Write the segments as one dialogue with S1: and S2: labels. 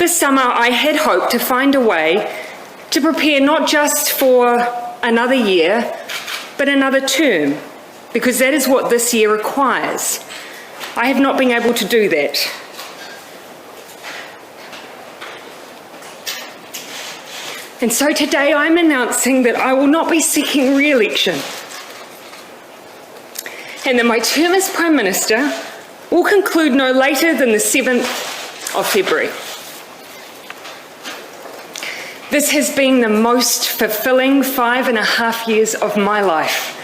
S1: This summer, I had hoped to find a way to prepare not just for another year, but another term, because that is what this year requires. I have not been able to do that. And so today I'm announcing that I will not be seeking re-election, and that my term as Prime Minister will conclude no later than the 7th of February. This has been the most fulfilling 5.5 years of my life,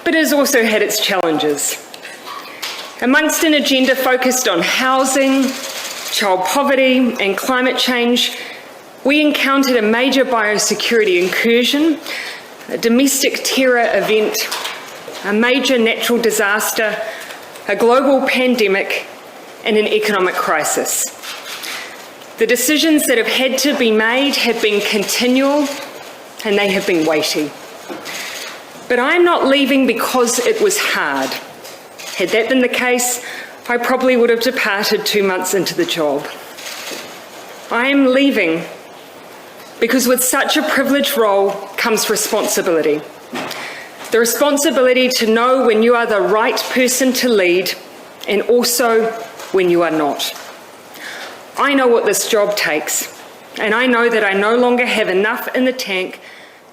S1: but it has also had its challenges. Amongst an agenda focused on housing, child poverty and climate change, we encountered a major biosecurity incursion, a domestic terror event, a major natural disaster, a global pandemic, and an economic crisis. The decisions that have had to be made have been continual, and they have been weighty. But I'm not leaving because it was hard. Had that been the case, I probably would have departed 2 months into the job. I am leaving because with such a privileged role comes responsibility. The responsibility to know when you are the right person to lead, and also when you are not. I know what this job takes, and I know that I no longer have enough in the tank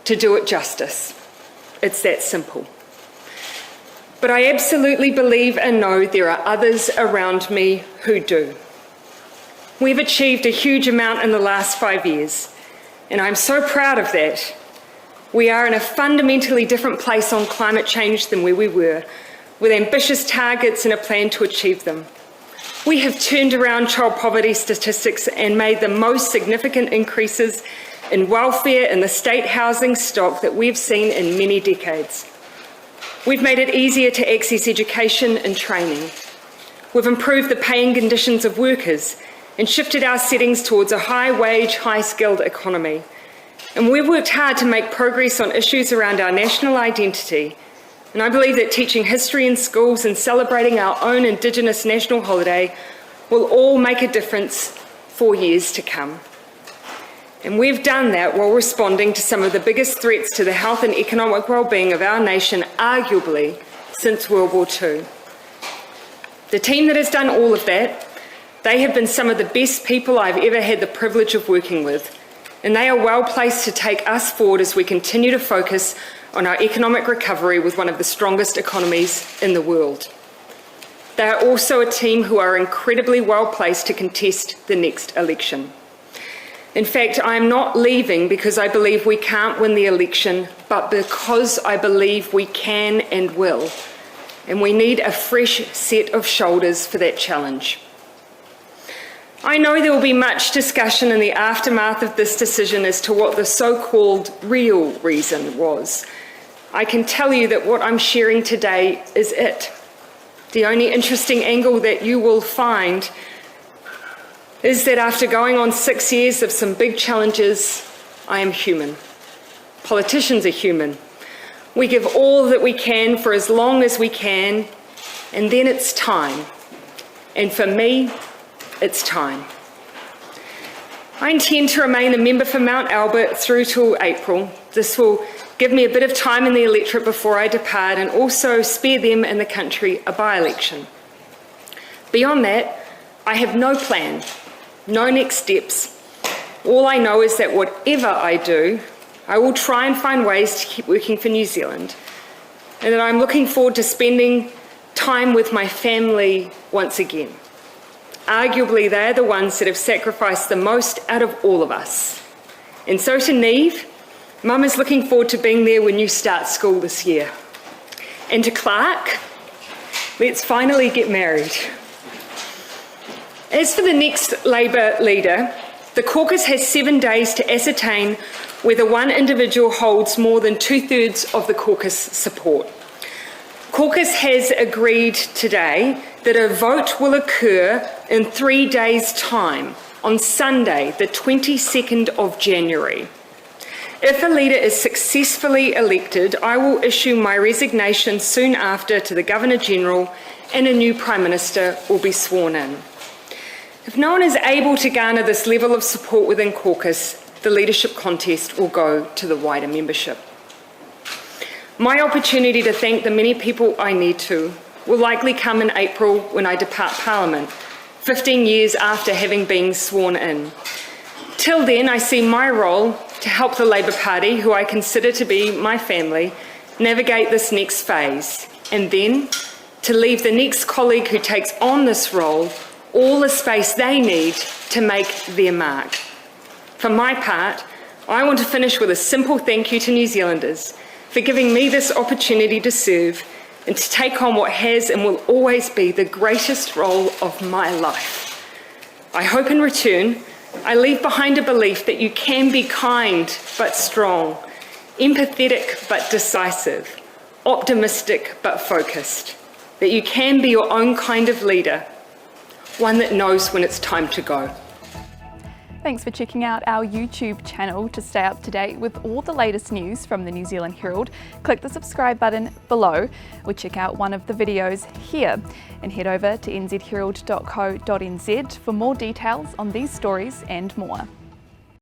S1: to do it justice. It's that simple. But I absolutely believe and know there are others around me who do. We've achieved a huge amount in the last 5 years, and I'm so proud of that. We are in a fundamentally different place on climate change than where we were, with ambitious targets and a plan to achieve them. We have turned around child poverty statistics and made the most significant increases in welfare in the state housing stock that we've seen in many decades. We've made it easier to access education and training. We've improved the paying conditions of workers and shifted our settings towards a high-wage, high-skilled economy. And we've worked hard to make progress on issues around our national identity. And I believe that teaching history in schools and celebrating our own Indigenous national holiday will all make a difference for years to come. And we've done that while responding to some of the biggest threats to the health and economic well-being of our nation, arguably, since World War II. The team that has done all of that, they have been some of the best people I've ever had the privilege of working with, and they are well placed to take us forward as we continue to focus on our economic recovery with one of the strongest economies in the world. They are also a team who are incredibly well placed to contest the next election. In fact, I am not leaving because I believe we can't win the election, but because I believe we can and will. And we need a fresh set of shoulders for that challenge. I know there will be much discussion in the aftermath of this decision as to what the so-called real reason was. I can tell you that what I'm sharing today is it. The only interesting angle that you will find is that after going on 6 years of some big challenges, I am human. Politicians are human. We give all that we can for as long as we can, and then it's time. And for me, it's time. I intend to remain a member for Mount Albert through till April. This will give me a bit of time in the electorate before I depart, and also spare them and the country a by-election. Beyond that, I have no plan, no next steps. All I know is that whatever I do, I will try and find ways to keep working for New Zealand, and that I'm looking forward to spending time with my family once again. Arguably, they are the ones that have sacrificed the most out of all of us. And so to Neve, Mum is looking forward to being there when you start school this year. And to Clark, let's finally get married. As for the next Labour leader, the caucus has 7 days to ascertain whether one individual holds more than 2/3 of the caucus support. Caucus has agreed today that a vote will occur in 3 days' time, on Sunday, the 22nd of January. If a leader is successfully elected, I will issue my resignation soon after to the Governor-General, and a new Prime Minister will be sworn in. If no one is able to garner this level of support within caucus, the leadership contest will go to the wider membership. My opportunity to thank the many people I need to will likely come in April when I depart Parliament, 15 years after having been sworn in. Till then, I see my role to help the Labour Party, who I consider to be my family, navigate this next phase, and then to leave the next colleague who takes on this role all the space they need to make their mark. For my part, I want to finish with a simple thank you to New Zealanders for giving me this opportunity to serve and to take on what has and will always be the greatest role of my life. I hope in return, I leave behind a belief that you can be kind but strong, empathetic but decisive, optimistic but focused, that you can be your own kind of leader, one that knows when it's time to go.
S2: Thanks for checking out our YouTube channel to stay up to date with all the latest news from the New Zealand Herald. Click the subscribe button below or check out one of the videos here and head over to nzherald.co.nz for more details on these stories and more.